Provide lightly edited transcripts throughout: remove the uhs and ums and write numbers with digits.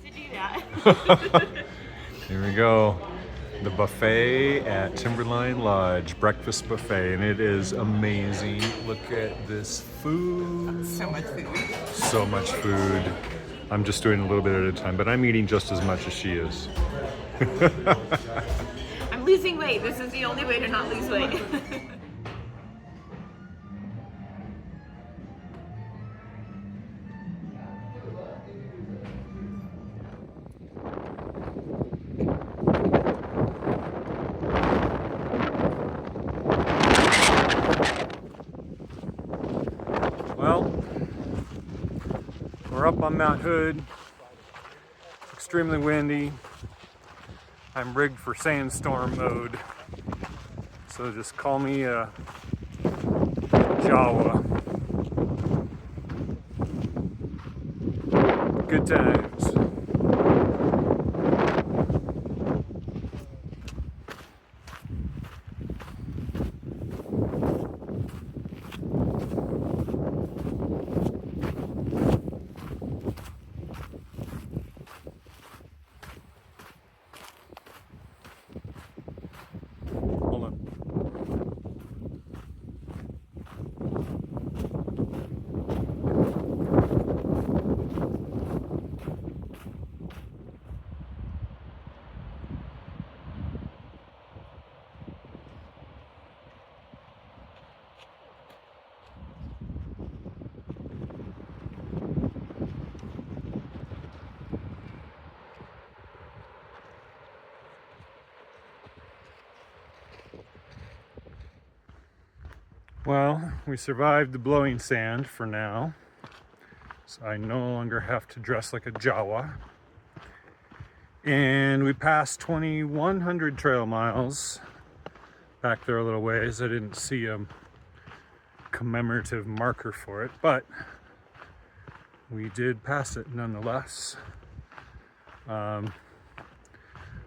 to do that. Here we go. The buffet at Timberline Lodge, breakfast buffet, and it is amazing. Look at this food. So much food. So much food. I'm just doing a little bit at a time, but I'm eating just as much as she is. I'm losing weight. This is the only way to not lose weight. Well, we're up on Mount Hood. It's extremely windy. I'm rigged for sandstorm mode, so just call me a Jawa. Good times. Hold on. Well, we survived the blowing sand for now, so I no longer have to dress like a Jawa. And we passed 2,100 trail miles back there a little ways. I didn't see a commemorative marker for it, but we did pass it nonetheless. I'm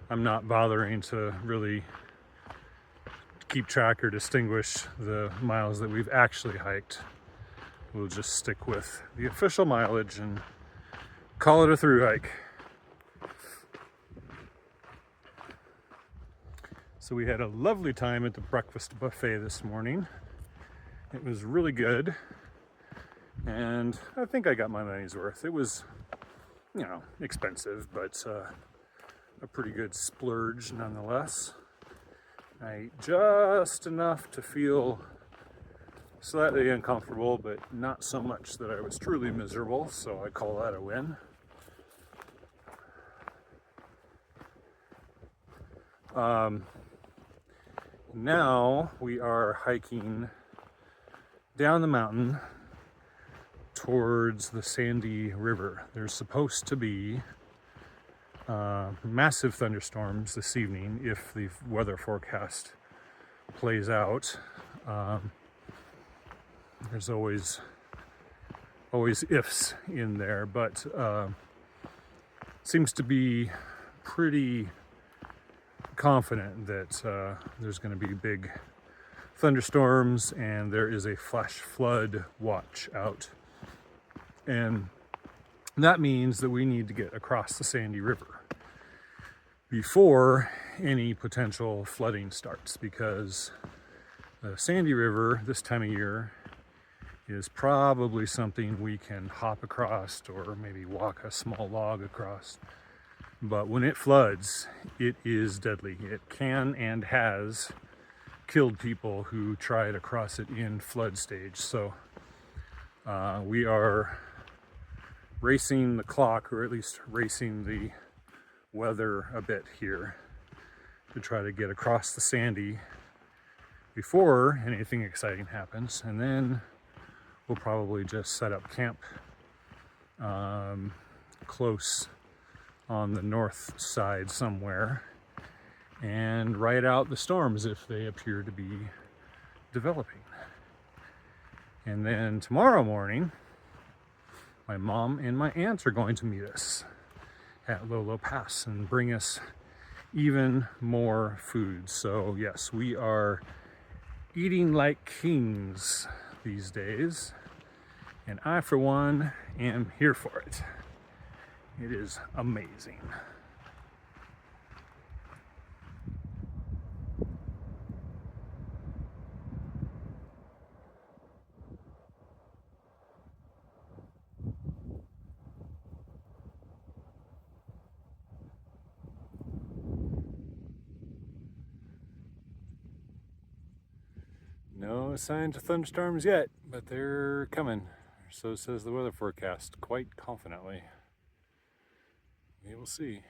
not bothering to really keep track or distinguish the miles that we've actually hiked. We'll just stick with the official mileage and call it a through hike. So we had a lovely time at the breakfast buffet this morning. It was really good, and I think I got my money's worth. It was, expensive, but a pretty good splurge nonetheless. I ate just enough to feel slightly uncomfortable, but not so much that I was truly miserable, so I call that a win. Now we are hiking down the mountain towards the Sandy River. There's supposed to be massive thunderstorms this evening if the weather forecast plays out. There's always ifs in there, but seems to be pretty confident that there's going to be big thunderstorms, and there is a flash flood watch out, and that means that we need to get across the Sandy River before any potential flooding starts, because the Sandy River this time of year is probably something we can hop across or maybe walk a small log across. But when it floods, it is deadly. It can and has killed people who try to cross it in flood stage. So we are racing the clock, or at least racing the weather a bit here, to try to get across the Sandy before anything exciting happens. And then we'll probably just set up camp close on the north side somewhere and ride out the storms if they appear to be developing. And then tomorrow morning, my mom and my aunt are going to meet us at Lolo Pass and bring us even more food. So yes, we are eating like kings these days, and I for one am here for it. It is amazing. No signs of thunderstorms yet, but they're coming. So says the weather forecast, quite confidently. We will see.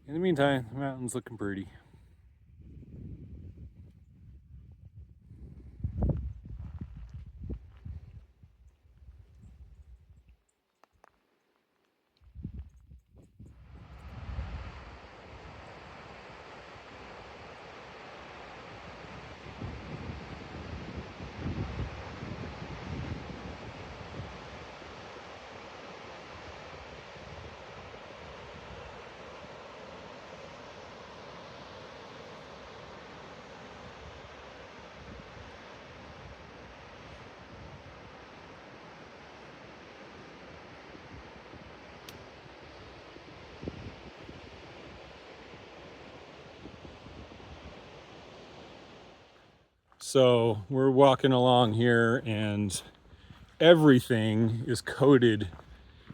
In the meantime, the mountain's looking pretty. So we're walking along here and everything is coated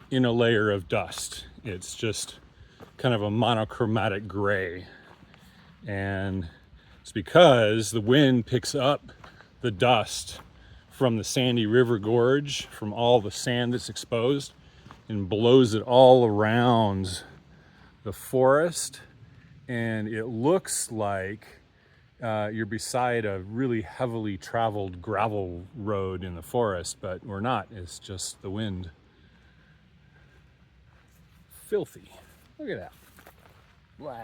in a layer of dust. It's just kind of a monochromatic gray. And it's because the wind picks up the dust from the Sandy River Gorge, from all the sand that's exposed, and blows it all around the forest. And it looks like you're beside a really heavily traveled gravel road in the forest, but we're not. It's just the wind. Filthy. Look at that. Blah.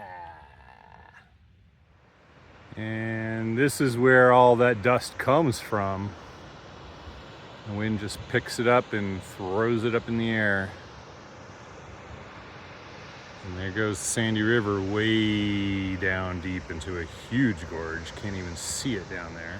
And this is where all that dust comes from. The wind just picks it up and throws it up in the air. And there goes the Sandy River way down deep into a huge gorge. Can't even see it down there.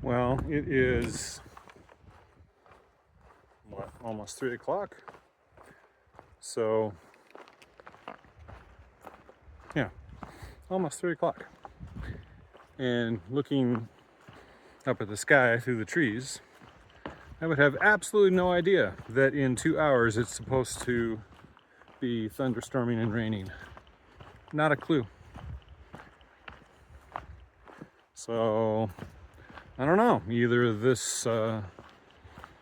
Well, it is, what, almost 3 o'clock. So, yeah, almost 3 o'clock. And looking up at the sky through the trees, I would have absolutely no idea that in 2 hours it's supposed to be thunderstorming and raining. Not a clue. So, I don't know, either this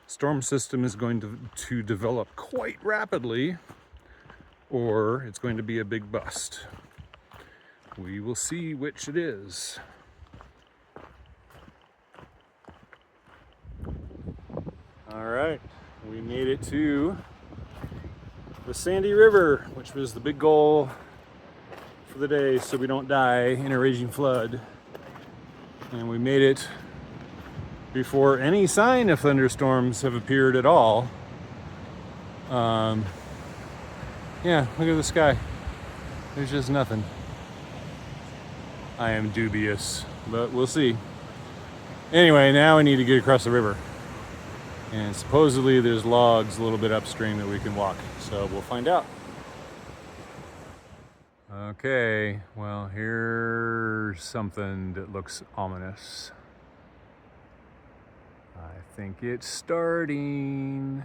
storm system is going to develop quite rapidly, or it's going to be a big bust. We will see which it is. All right, we made it to the Sandy River, which was the big goal for the day, so we don't die in a raging flood. And we made it before any sign of thunderstorms have appeared at all. Yeah, look at the sky. There's just nothing. I am dubious, but we'll see. Anyway, now we need to get across the river. And supposedly there's logs a little bit upstream that we can walk, so we'll find out. Okay, well, here's something that looks ominous. I think it's starting.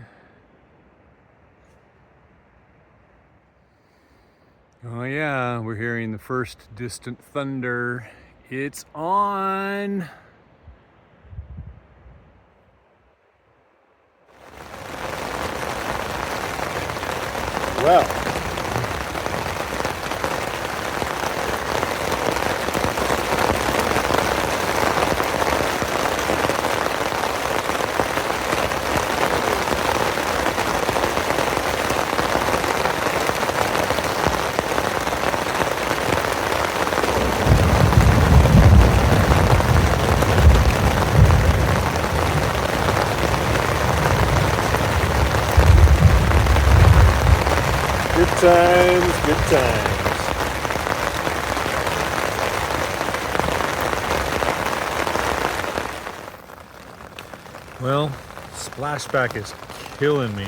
Oh yeah, we're hearing the first distant thunder. It's on. Well. times, good times. Well, splashback is killing me.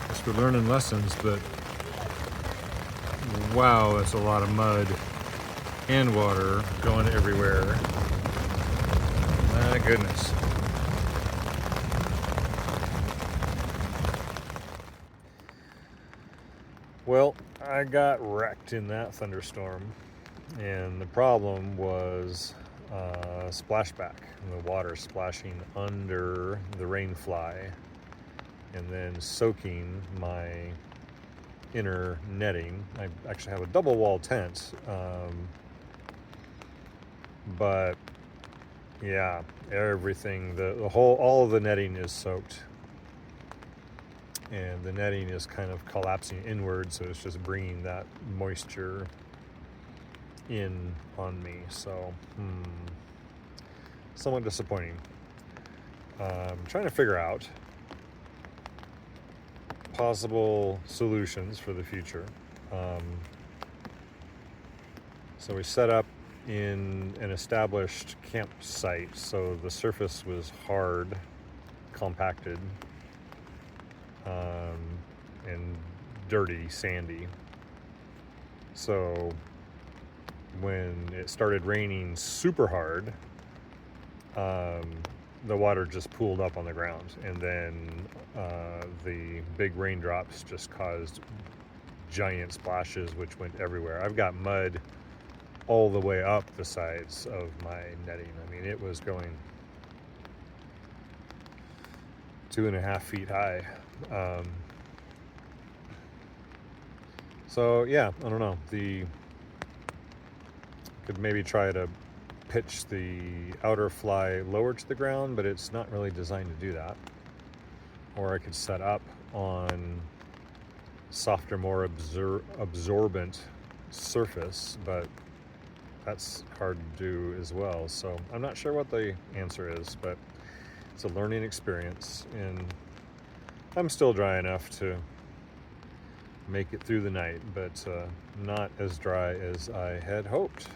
Guess we're learning lessons, but wow, that's a lot of mud and water going everywhere. My goodness. Well, I got wrecked in that thunderstorm, and the problem was splashback, and the water splashing under the rain fly and then soaking my inner netting. I actually have a double wall tent, but yeah, everything, the whole, all of the netting is soaked, and the netting is kind of collapsing inward, so it's just bringing that moisture in on me. So somewhat disappointing. Trying to figure out possible solutions for the future. So we set up in an established campsite, so the surface was hard, compacted, and dirty, sandy. So when it started raining super hard, the water just pooled up on the ground, and then the big raindrops just caused giant splashes which went everywhere. I've got mud all the way up the sides of my netting. I mean, it was going 2.5 feet high. So yeah, I don't know. Could maybe try to pitch the outer fly lower to the ground, but it's not really designed to do that. Or I could set up on softer, more absorbent surface, but that's hard to do as well. So I'm not sure what the answer is, but it's a learning experience, and I'm still dry enough to make it through the night, but not as dry as I had hoped.